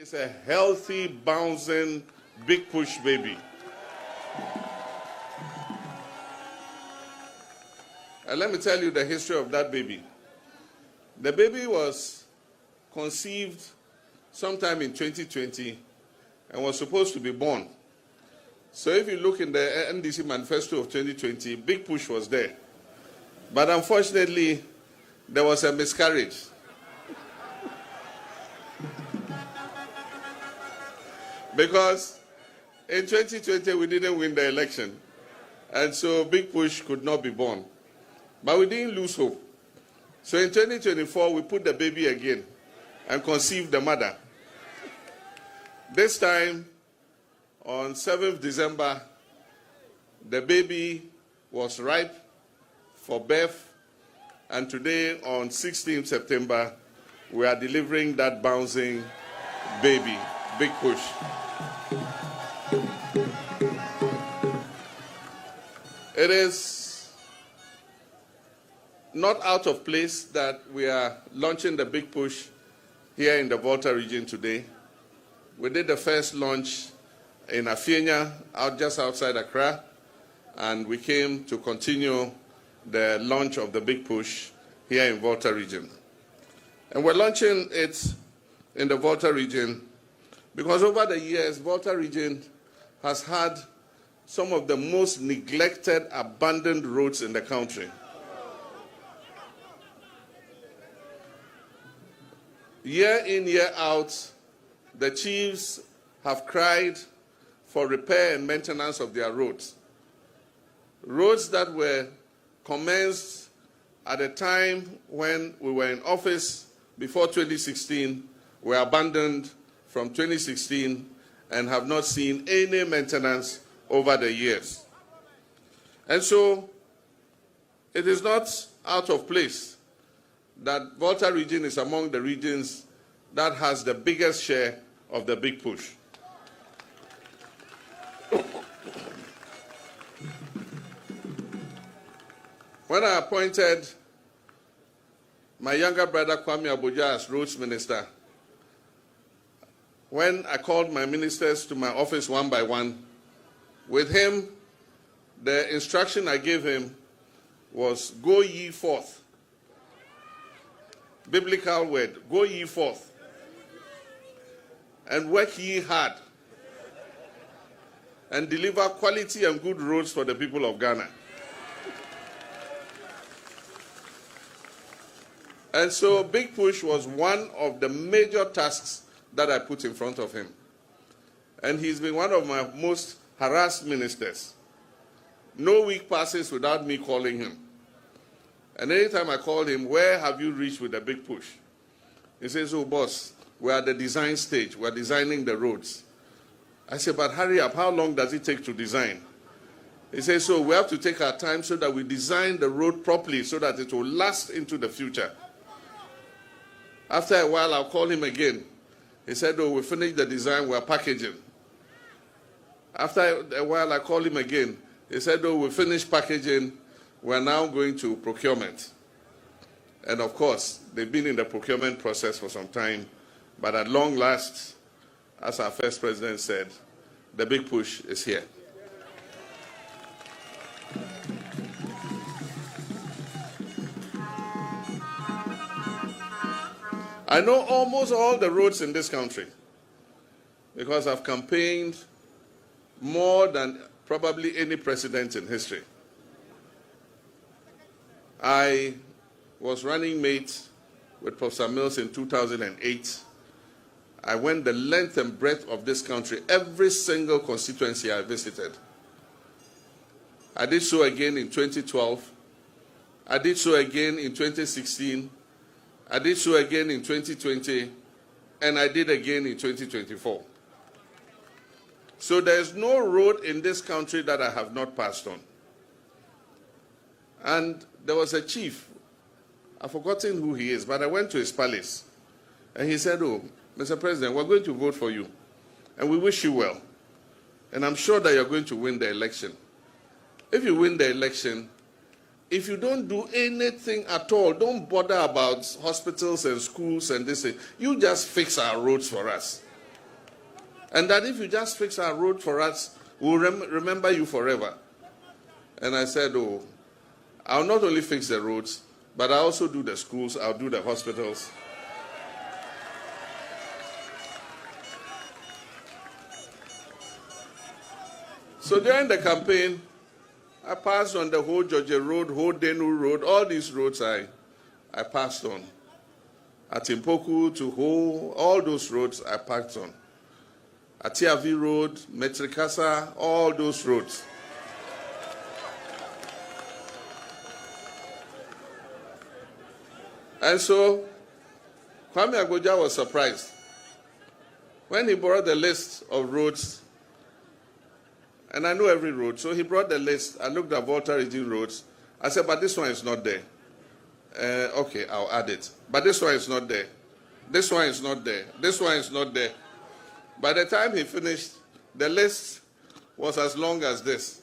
It's a healthy, bouncing, big push baby. And let me tell you the history of that baby. The baby was conceived sometime in 2020 and was supposed to be born. So if you look in the NDC manifesto of 2020, big push was there. But unfortunately, there was a miscarriage. Because in 2020, we didn't win the election. And so Big Push could not be born. But we didn't lose hope. So in 2024, we put the baby again and conceived the mother. This time, on 7th December, the baby was ripe for birth. And today, on 16th September, we are delivering that bouncing baby, Big Push. It is not out of place that we are launching the Big Push here in the Volta region today. We did the first launch in Afienya, just outside Accra, and we came to continue the launch of the Big Push here in Volta region. And we're launching it in the Volta region because over the years, Volta region has had some of the most neglected, abandoned roads in the country. Year in, year out, the chiefs have cried for repair and maintenance of their roads. Roads that were commenced at a time when we were in office before 2016 were abandoned from 2016 and have not seen any maintenance over the years. And so it is not out of place that Volta region is among the regions that has the biggest share of the Big Push. When I appointed my younger brother Kwame Abuja as roads minister, when I called my ministers to my office one by one, with him, the instruction I gave him was, go ye forth. Biblical word, go ye forth. And work ye hard. And deliver quality and good roads for the people of Ghana. And so Big Push was one of the major tasks that I put in front of him. And he's been one of my most harassed ministers. No week passes without me calling him. And anytime I call him, where have you reached with the Big Push? He says, oh, boss, we're at the design stage. We're designing the roads. I said, but hurry up. How long does it take to design? He says, so we have to take our time so that we design the road properly so that it will last into the future. After a while, I'll call him again. He said, oh, we finished the design, we're packaging. After a while, I called him again. He said, oh, we finished packaging, we're now going to procurement. And of course, they've been in the procurement process for some time, but at long last, as our first president said, the Big Push is here. I know almost all the roads in this country because I've campaigned more than probably any president in history. I was running mate with Professor Mills in 2008. I went the length and breadth of this country, every single constituency I visited. I did so again in 2012. I did so again in 2016. I did so again in 2020, and I did again in 2024. So there's no road in this country that I have not passed on. And there was a chief, I've forgotten who he is, but I went to his palace, and he said, oh, Mr. President, we're going to vote for you, and we wish you well. And I'm sure that you're going to win the election. If you win the election, if you don't do anything at all, don't bother about hospitals and schools and this thing, you just fix our roads for us. And that if you just fix our road for us, we'll remember you forever. And I said, oh, I'll not only fix the roads, but I'll also do the schools, I'll do the hospitals. So during the campaign, I passed on the whole Georgia Road, whole Denu Road, all these roads I passed on. Atimpoku to Ho, all those roads I passed on. Atiavi Road, Metrikasa, all those roads. And so, Kwame Agoja was surprised when he brought the list of roads, and I know every road, so he brought the list. I looked at Volta region roads. I said, but this one is not there. Okay, I'll add it. But this one is not there. This one is not there. This one is not there. By the time he finished, the list was as long as this.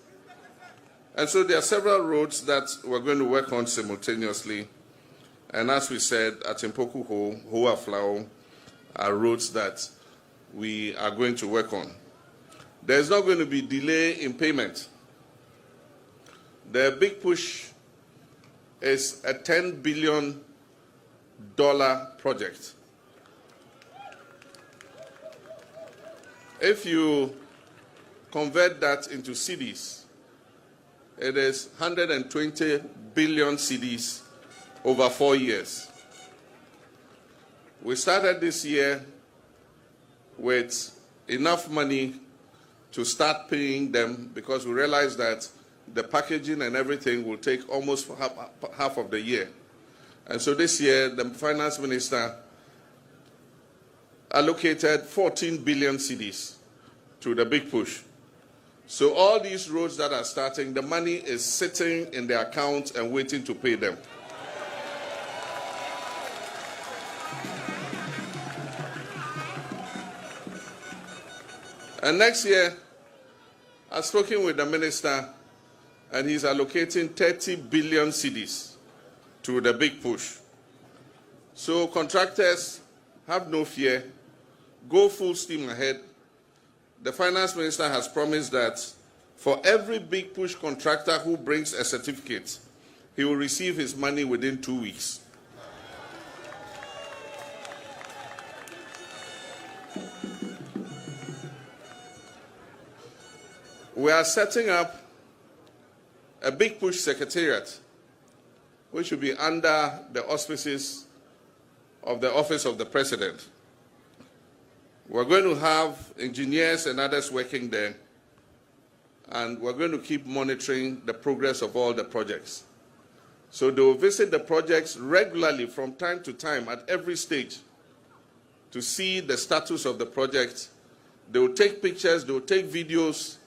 And so there are several roads that we're going to work on simultaneously. And as we said, at Impoku Ho, Hoa Flao are roads that we are going to work on. There's not going to be delay in payment. The big push is a $10 billion project. If you convert that into cedis, it is 120 billion cedis over 4 years. We started this year with enough money to start paying them because we realized that the packaging and everything will take almost half of the year. And so this year, the finance minister allocated 14 billion cedis to the big push. So all these roads that are starting, the money is sitting in their accounts and waiting to pay them. And next year, I've spoken with the minister, and he's allocating 30 billion cedis to the big push. So contractors, have no fear, go full steam ahead. The finance minister has promised that for every big push contractor who brings a certificate, he will receive his money within 2 weeks. We are setting up a big push secretariat, which will be under the auspices of the Office of the President. We're going to have engineers and others working there, and we're going to keep monitoring the progress of all the projects. So they will visit the projects regularly from time to time at every stage to see the status of the project. They will take pictures, they will take videos.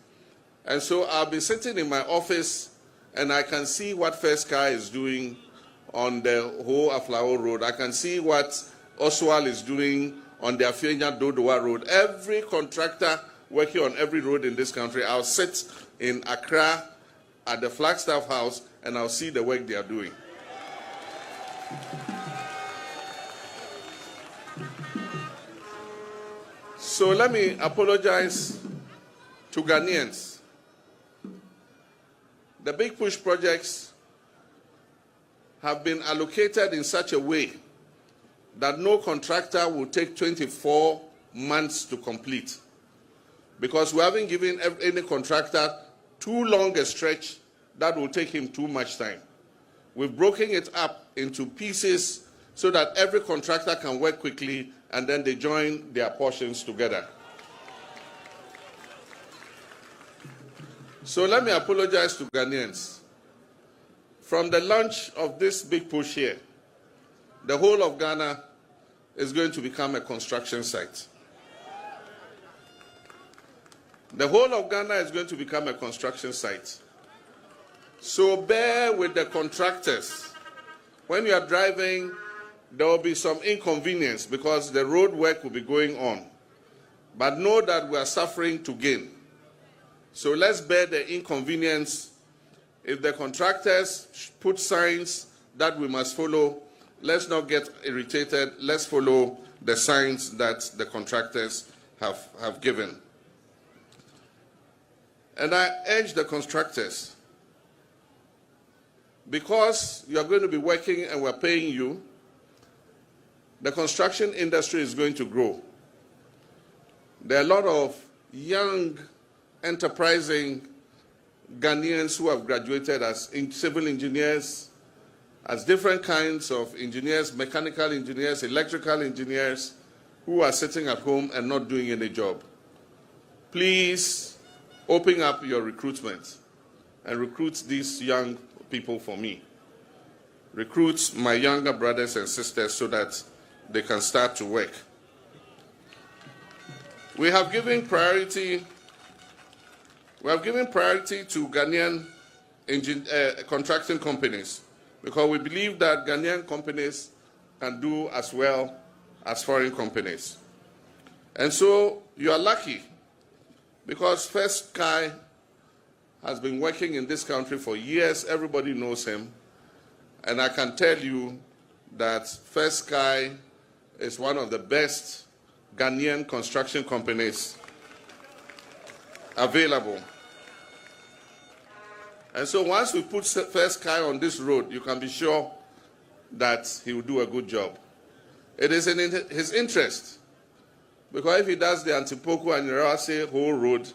And so I'll be sitting in my office and I can see what First Car is doing on the whole Aflao Road. I can see what Oswald is doing on the Afienya Dodowa Road. Every contractor working on every road in this country, I'll sit in Accra at the Flagstaff House and I'll see the work they are doing. So let me apologize to Ghanaians. The big push projects have been allocated in such a way that no contractor will take 24 months to complete, because we haven't given any contractor too long a stretch that will take him too much time. We've broken it up into pieces so that every contractor can work quickly and then they join their portions together. So let me apologize to Ghanaians. From the launch of this big push here, the whole of Ghana is going to become a construction site. The whole of Ghana is going to become a construction site. So bear with the contractors. When you are driving, there will be some inconvenience because the road work will be going on. But know that we are suffering to gain. So let's bear the inconvenience. If the contractors put signs that we must follow, let's not get irritated. Let's follow the signs that the contractors have given. And I urge the constructors, because you are going to be working and we're paying you, the construction industry is going to grow. There are a lot of young, enterprising Ghanaians who have graduated as civil engineers, as different kinds of engineers, mechanical engineers, electrical engineers, who are sitting at home and not doing any job. Please open up your recruitment and recruit these young people for me. Recruit my younger brothers and sisters so that they can start to work. We have given priority to Ghanaian contracting companies because we believe that Ghanaian companies can do as well as foreign companies. And so you are lucky because First Sky has been working in this country for years. Everybody knows him. And I can tell you that First Sky is one of the best Ghanaian construction companies available. And so once we put First Sky on this road, you can be sure that he will do a good job. It is in his interest, because if he does the Antipoko and Irase whole road,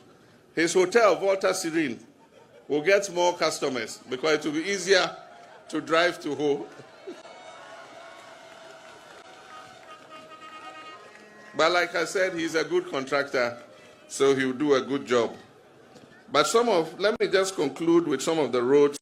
his hotel, Volta Serene, will get more customers because it will be easier to drive to Ho. But like I said, he's a good contractor, so he'll do a good job. But let me just conclude with some of the roads